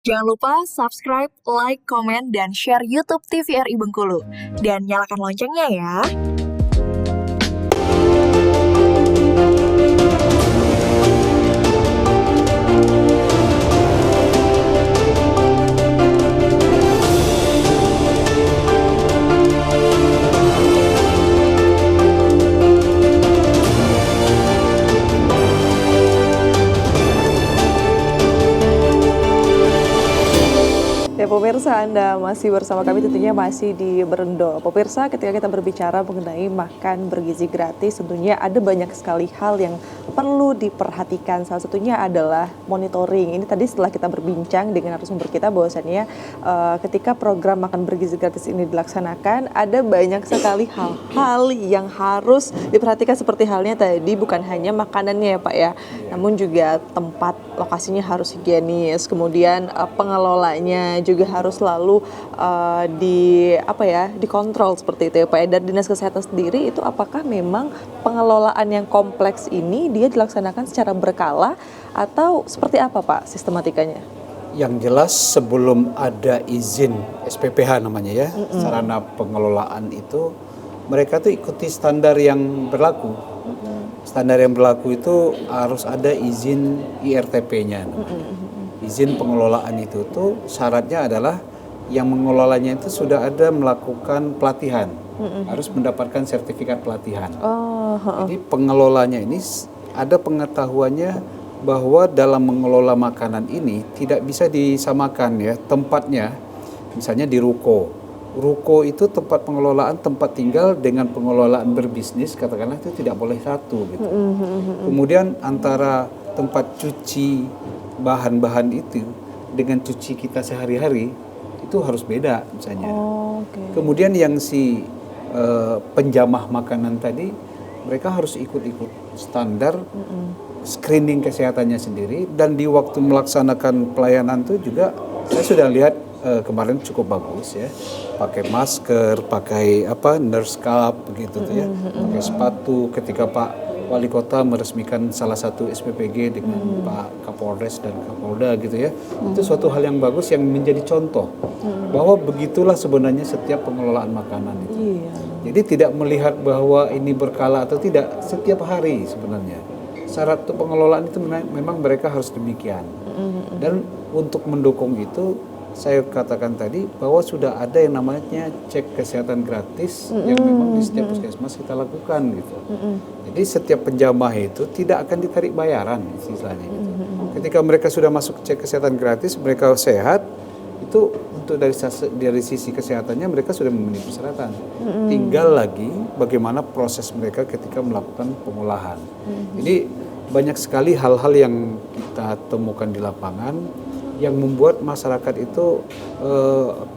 Jangan lupa subscribe, like, komen, dan share YouTube TVRI Bengkulu. Dan nyalakan loncengnya ya. Ya pemirsa, Anda masih bersama kami tentunya masih di Berendo. Pemirsa, ketika kita berbicara mengenai makan bergizi gratis, tentunya ada banyak sekali hal yang perlu diperhatikan. Salah satunya adalah monitoring. Ini tadi setelah kita berbincang dengan narasumber kita bahwasannya ketika program makan bergizi gratis ini dilaksanakan, ada banyak sekali hal-hal yang harus diperhatikan seperti halnya tadi bukan hanya makanannya ya Pak ya, namun juga tempat lokasinya harus higienis, kemudian pengelolanya juga harus selalu dikontrol seperti itu ya Pak ya. Dan Dinas Kesehatan sendiri itu apakah memang pengelolaan yang kompleks ini dia dilaksanakan secara berkala atau seperti apa Pak sistematikanya? Yang jelas sebelum ada izin SPPH namanya ya, sarana pengelolaan itu mereka tuh ikuti standar yang berlaku. Standar yang berlaku itu harus ada izin IRTP-nya. Izin pengelolaan itu tuh syaratnya adalah yang mengelolanya itu sudah ada melakukan pelatihan, harus mendapatkan sertifikat pelatihan. Jadi pengelolanya ini ada pengetahuannya bahwa dalam mengelola makanan ini tidak bisa disamakan ya tempatnya, misalnya di ruko. Ruko itu tempat pengelolaan tempat tinggal dengan pengelolaan berbisnis, katakanlah itu tidak boleh satu gitu. Kemudian antara tempat cuci bahan-bahan itu dengan cuci kita sehari-hari itu harus beda misalnya. Kemudian yang si penjamah makanan tadi mereka harus ikut-ikut standar screening kesehatannya sendiri, dan di waktu melaksanakan pelayanan itu juga saya sudah lihat kemarin cukup bagus ya, pakai masker, pakai nurse cap begitu tuh ya, pakai sepatu ketika Pak Wali Kota meresmikan salah satu SPPG dengan Pak Kapolres dan Kapolda gitu ya. Itu suatu hal yang bagus yang menjadi contoh bahwa begitulah sebenarnya setiap pengelolaan makanan itu. Jadi tidak melihat bahwa ini berkala atau tidak, setiap hari sebenarnya. Syarat untuk pengelolaan itu memang mereka harus demikian. Dan untuk mendukung itu saya katakan tadi bahwa sudah ada yang namanya cek kesehatan gratis yang memang di setiap puskesmas kita lakukan gitu. Jadi setiap penjamah itu tidak akan ditarik bayaran istilahnya gitu. Ketika mereka sudah masuk cek kesehatan gratis, mereka sehat, itu untuk dari sisi kesehatannya mereka sudah memenuhi persyaratan. Tinggal lagi bagaimana proses mereka ketika melakukan pengolahan. Jadi banyak sekali hal-hal yang kita temukan di lapangan yang membuat masyarakat itu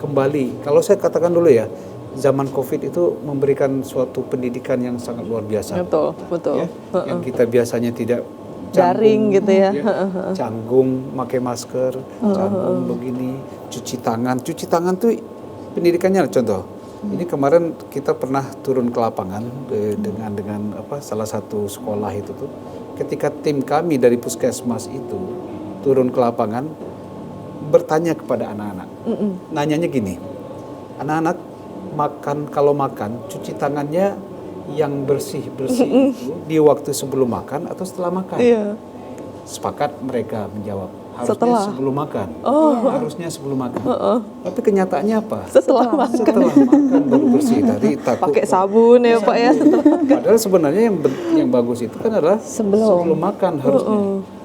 kembali. Kalau saya katakan dulu ya, zaman COVID itu memberikan suatu pendidikan yang sangat luar biasa. Betul. Ya, yang kita biasanya tidak Daring gitu ya. Canggung, pakai masker, canggung begini, cuci tangan. Cuci tangan tuh pendidikannya contoh. Ini kemarin kita pernah turun ke lapangan dengan salah satu sekolah itu tuh. Ketika tim kami dari puskesmas itu turun ke lapangan, bertanya kepada anak-anak. Nanyanya gini, anak-anak kalau makan cuci tangannya yang bersih-bersih itu di waktu sebelum makan atau setelah makan? Sepakat mereka menjawab, harusnya sebelum makan. Harusnya sebelum makan. Tapi kenyataannya apa? Setelah makan baru bersih. Tadi takut pakai sabun ya Pak ya. Padahal sebenarnya yang bagus itu kan adalah sebelum makan harusnya.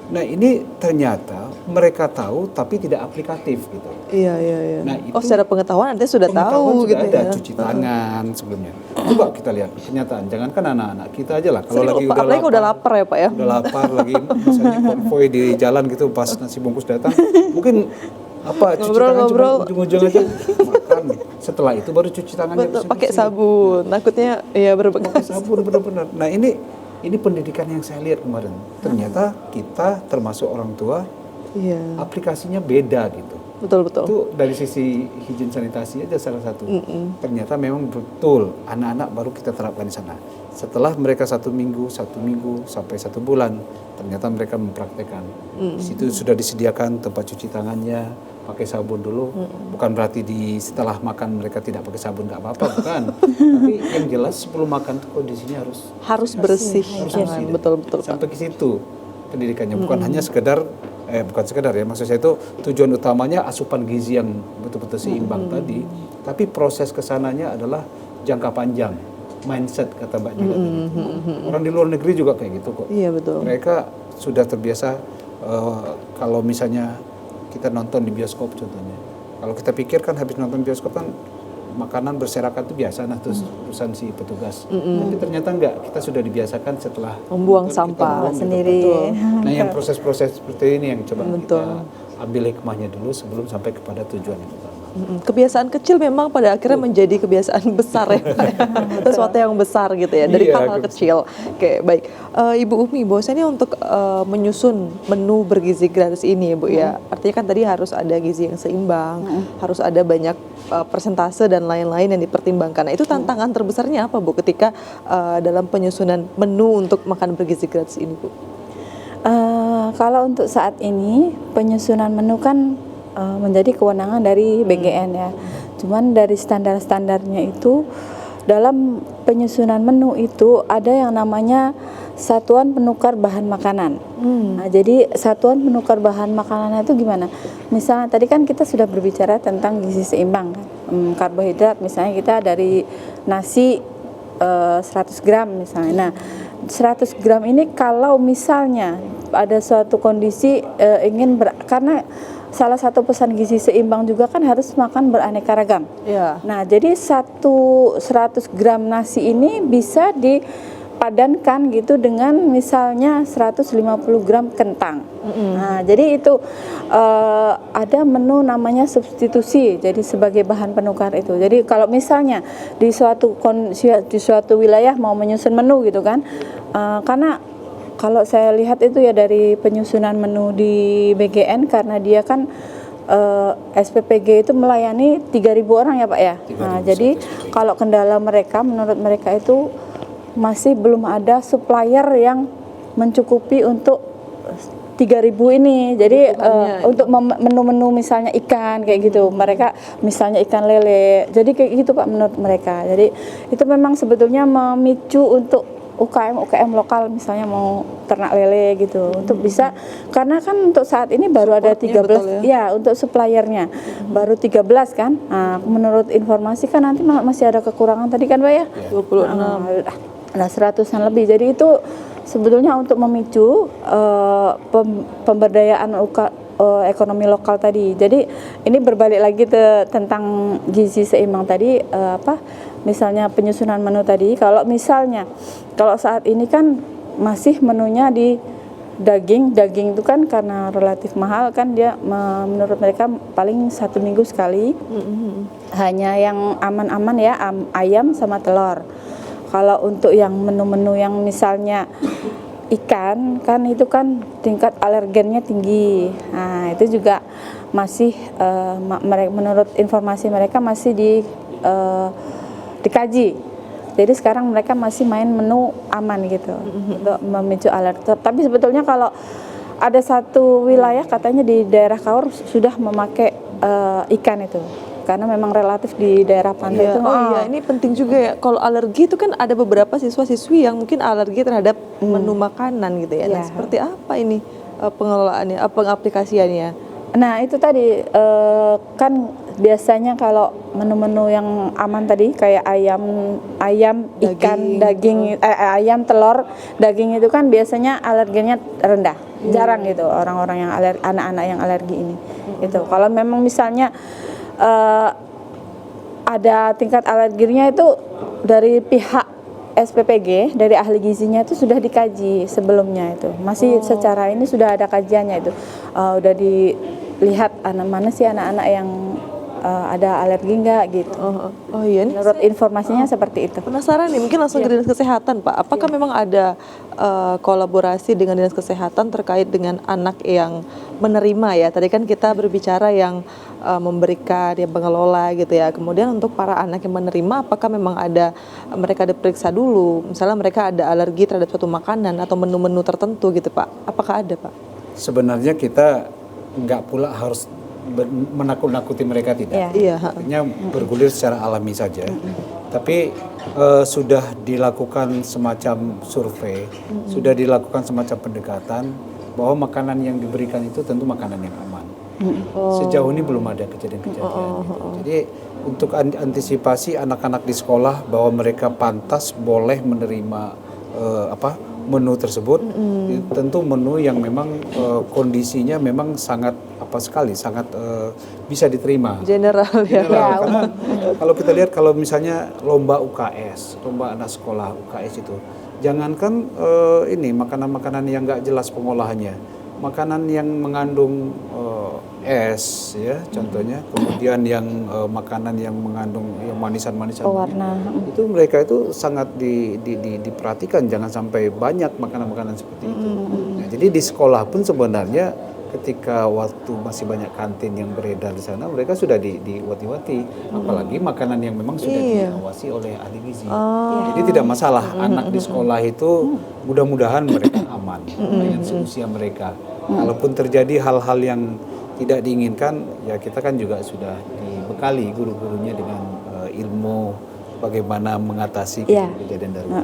Nah ini ternyata mereka tahu tapi tidak aplikatif gitu. Iya. Nah, itu secara pengetahuan nanti sudah tahu sudah gitu ada ya. Cuci tangan sebelumnya. Coba kita lihat kenyataan. Jangankan anak-anak, kita aja lah. Kalau lagi udah lapar ya Pak ya. Udah lapar lagi, misalnya konvoy di jalan gitu pas nasi bungkus datang, mungkin cuci tangan cuma ujung-ujung aja makan. Setelah itu baru cuci tangannya pakai sabun. Takutnya ya berbekas. Pakai sabun benar-benar. Nah ini pendidikan yang saya lihat kemarin. Ternyata kita termasuk orang tua, aplikasinya beda gitu. Betul. Itu dari sisi higien sanitasi aja salah satu. Ternyata memang betul anak-anak baru kita terapkan di sana. Setelah mereka 1 minggu sampai 1 bulan, ternyata mereka mempraktekkan. Di situ sudah disediakan tempat cuci tangannya, pakai sabun dulu. Bukan berarti setelah makan mereka tidak pakai sabun nggak apa-apa, bukan. Tapi yang jelas sebelum makan tuh kondisinya Harus bersih harus tangan, bersih. betul-betul Pak. Sampai ke situ pendidikannya, bukan hanya sekedar bukan sekedar ya, maksud saya itu tujuan utamanya asupan gizi yang betul-betul seimbang tadi, tapi proses kesananya adalah jangka panjang, mindset kata Mbak Jula tadi. Orang di luar negeri juga kayak gitu kok. Iya betul. Mereka sudah terbiasa kalau misalnya kita nonton di bioskop contohnya, kalau kita pikir kan habis nonton bioskop kan makanan berserakan itu biasa, nah terus urusan si petugas. Tapi ternyata enggak, kita sudah dibiasakan setelah Membuang nonton, kita sampah buang gitu. sendiri. Nah yang proses-proses seperti ini yang coba Betul. kita ambil hikmahnya dulu sebelum sampai kepada tujuan yang utama. Kebiasaan kecil memang pada akhirnya menjadi kebiasaan besar ya, Pak, ya. Sesuatu yang besar gitu ya dari Iya, hal-hal kecil. Oke, baik. Ibu Umi, bahwasanya untuk menyusun menu bergizi gratis ini, Bu ya, artinya kan tadi harus ada gizi yang seimbang, harus ada banyak persentase dan lain-lain yang dipertimbangkan. Nah, itu tantangan terbesarnya apa, Bu, ketika dalam penyusunan menu untuk makan bergizi gratis ini, Bu? Kalau untuk saat ini penyusunan menu kan menjadi kewenangan dari BGN ya. Cuman dari standar-standarnya itu dalam penyusunan menu itu ada yang namanya satuan penukar bahan makanan. Nah, jadi satuan penukar bahan makanan itu gimana? Misalnya tadi kan kita sudah berbicara tentang gizi seimbang kan. Karbohidrat misalnya kita dari nasi 100 gram misalnya. Nah, 100 gram ini kalau misalnya ada suatu kondisi karena salah satu pesan gizi seimbang juga kan harus makan beraneka ragam. Ya. Nah, jadi 100 gram nasi ini bisa dipadankan gitu dengan misalnya 150 gram kentang. Nah, jadi itu ada menu namanya substitusi. Jadi sebagai bahan penukar itu. Jadi kalau misalnya di suatu wilayah mau menyusun menu gitu kan, karena kalau saya lihat itu ya dari penyusunan menu di BGN karena dia kan SPPG itu melayani 3.000 orang ya Pak ya. Nah, jadi kalau kendala mereka menurut mereka itu masih belum ada supplier yang mencukupi untuk 3.000 ini. Jadi untuk menu-menu misalnya ikan kayak gitu. Mereka misalnya ikan lele. Jadi kayak gitu Pak menurut mereka. Jadi itu memang sebetulnya memicu untuk UKM lokal misalnya mau ternak lele gitu untuk bisa, karena kan untuk saat ini baru ada 13 ya untuk suppliernya baru 13 kan. Nah, menurut informasi kan nanti masih ada kekurangan tadi kan Pak ya 26 100-an lebih. Jadi itu sebetulnya untuk memicu pemberdayaan ekonomi lokal tadi. Jadi ini berbalik lagi tentang gizi seimbang tadi, misalnya penyusunan menu tadi. Kalau saat ini kan masih menunya di daging itu kan karena relatif mahal kan dia menurut mereka paling 1 minggu sekali. Hanya yang aman-aman ya ayam sama telur. Kalau untuk yang menu-menu yang misalnya ikan kan itu kan tingkat alergennya tinggi. Nah, itu juga masih menurut informasi mereka masih dikaji. Jadi sekarang mereka masih main menu aman gitu untuk memicu alergi. Tapi sebetulnya kalau ada satu wilayah katanya di daerah Kaur sudah memakai ikan itu. Karena memang relatif di daerah pantai itu. Iya, ini penting juga ya. Kalau alergi itu kan ada beberapa siswa-siswi yang mungkin alergi terhadap menu makanan gitu ya. Nah, seperti apa ini pengelolaannya, pengaplikasiannya? Nah, itu tadi kan biasanya kalau menu-menu yang aman tadi kayak ayam, ikan, daging, ayam, telur, daging itu kan biasanya alergennya rendah. Jarang gitu orang-orang yang anak-anak yang alergi ini. Gitu. Kalau memang misalnya ada tingkat alerginya itu dari pihak SPPG, dari ahli gizinya itu sudah dikaji sebelumnya itu. Masih secara ini sudah ada kajiannya itu. Udah dilihat mana sih anak-anak yang ada alergi enggak gitu. Oh iya, menurut informasinya seperti itu. Penasaran nih, mungkin langsung ke Dinas Kesehatan Pak. Apakah memang ada kolaborasi dengan Dinas Kesehatan terkait dengan anak yang menerima ya? Tadi kan kita berbicara yang memberikan, yang pengelola gitu ya. Kemudian untuk para anak yang menerima, apakah memang ada mereka diperiksa dulu? Misalnya mereka ada alergi terhadap suatu makanan atau menu-menu tertentu gitu Pak. Apakah ada Pak? Sebenarnya kita nggak pula harus menakut-nakuti mereka tidak. Iya. Artinya bergulir secara alami saja. Tapi sudah dilakukan semacam survei, sudah dilakukan semacam pendekatan bahwa makanan yang diberikan itu tentu makanan yang aman. Sejauh ini belum ada kejadian-kejadian gitu. Jadi untuk antisipasi anak-anak di sekolah bahwa mereka pantas boleh menerima menu tersebut, tentu menu yang memang kondisinya memang sangat sangat bisa diterima. General ya. Karena kalau kita lihat kalau misalnya lomba UKS, lomba anak sekolah UKS itu, jangankan ini makanan-makanan yang nggak jelas pengolahannya, makanan yang mengandung es ya contohnya, kemudian yang makanan yang mengandung manisan-manisan Pewarna. itu mereka itu sangat diperhatikan, jangan sampai banyak makanan-makanan seperti itu. Nah, jadi di sekolah pun sebenarnya ketika waktu masih banyak kantin yang beredar di sana, mereka sudah diwati-wati, apalagi makanan yang memang sudah diawasi oleh ahli gizi. Jadi tidak masalah anak di sekolah itu, mudah-mudahan mereka aman dengan seusia mereka. Kalaupun terjadi hal-hal yang tidak diinginkan, ya kita kan juga sudah dibekali guru-gurunya dengan ilmu bagaimana mengatasi kejadian darurat.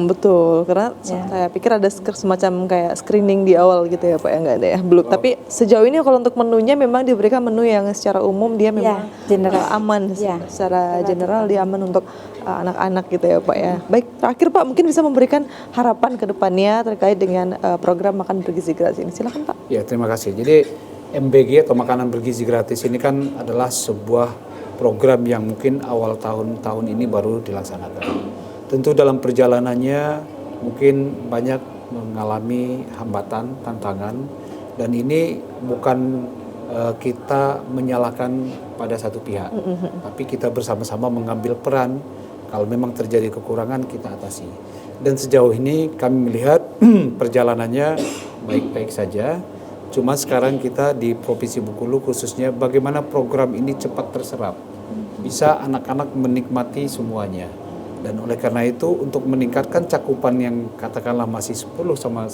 Betul, karena saya pikir ada semacam kayak screening di awal gitu ya Pak, ya nggak ada ya, belum. Tapi sejauh ini kalau untuk menunya memang diberikan menu yang secara umum dia memang general. aman, secara general dia aman untuk anak-anak gitu ya Pak ya. Baik, terakhir Pak mungkin bisa memberikan harapan ke depannya terkait dengan program makan bergizi gratis ini, silakan Pak. Ya, terima kasih. Jadi MBG atau makanan bergizi gratis ini kan adalah sebuah program yang mungkin awal tahun ini baru dilaksanakan. Tentu dalam perjalanannya mungkin banyak mengalami hambatan, tantangan, dan ini bukan kita menyalahkan pada satu pihak, tapi kita bersama-sama mengambil peran. Kalau memang terjadi kekurangan, kita atasi. Dan sejauh ini kami melihat perjalanannya baik-baik saja. Cuma sekarang kita di Provinsi Bengkulu khususnya bagaimana program ini cepat terserap, bisa anak-anak menikmati semuanya. Dan oleh karena itu untuk meningkatkan cakupan yang katakanlah masih 10-15%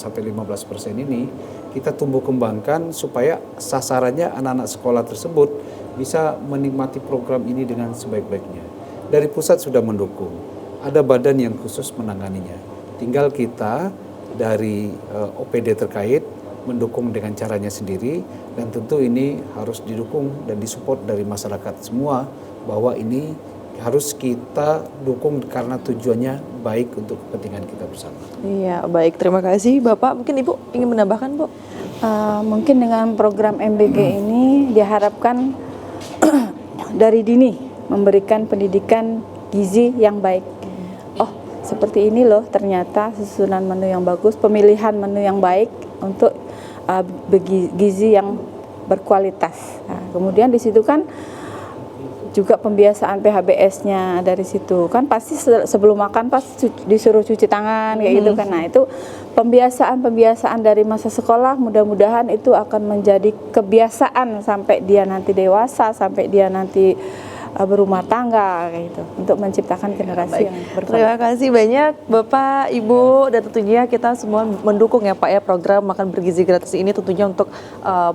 ini, kita tumbuh kembangkan supaya sasarannya anak-anak sekolah tersebut bisa menikmati program ini dengan sebaik-baiknya. Dari pusat sudah mendukung, ada badan yang khusus menanganinya. Tinggal kita dari OPD terkait mendukung dengan caranya sendiri, dan tentu ini harus didukung dan disupport dari masyarakat semua, bahwa ini harus kita dukung karena tujuannya baik untuk kepentingan kita bersama. Iya, baik, terima kasih Bapak. Mungkin Ibu ingin menambahkan Bu? Mungkin dengan program MBG ini diharapkan dari dini memberikan pendidikan gizi yang baik. Oh, seperti ini loh ternyata susunan menu yang bagus, pemilihan menu yang baik untuk gizi yang berkualitas. Nah, kemudian di situ kan juga pembiasaan PHBS-nya dari situ kan pasti sebelum makan pasti disuruh cuci tangan kayak gitu kan. Nah, itu pembiasaan dari masa sekolah, mudah-mudahan itu akan menjadi kebiasaan sampai dia nanti dewasa, sampai dia nanti berumah tangga kayak gitu, untuk menciptakan generasi yang berkualitas. Terima kasih banyak Bapak, Ibu, dan tentunya kita semua mendukung ya Pak ya program makan bergizi gratis ini, tentunya untuk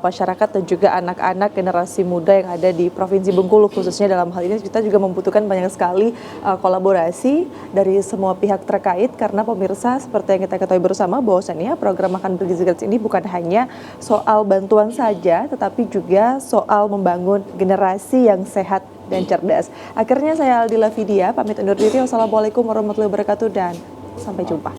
masyarakat dan juga anak-anak generasi muda yang ada di Provinsi Bengkulu khususnya. Dalam hal ini kita juga membutuhkan banyak sekali kolaborasi dari semua pihak terkait, karena pemirsa seperti yang kita ketahui bersama bahwasannya program makan bergizi gratis ini bukan hanya soal bantuan saja, tetapi juga soal membangun generasi yang sehat dan cerdas. Akhirnya saya Aldila Vidya pamit undur diri. Wassalamualaikum warahmatullahi wabarakatuh dan sampai jumpa.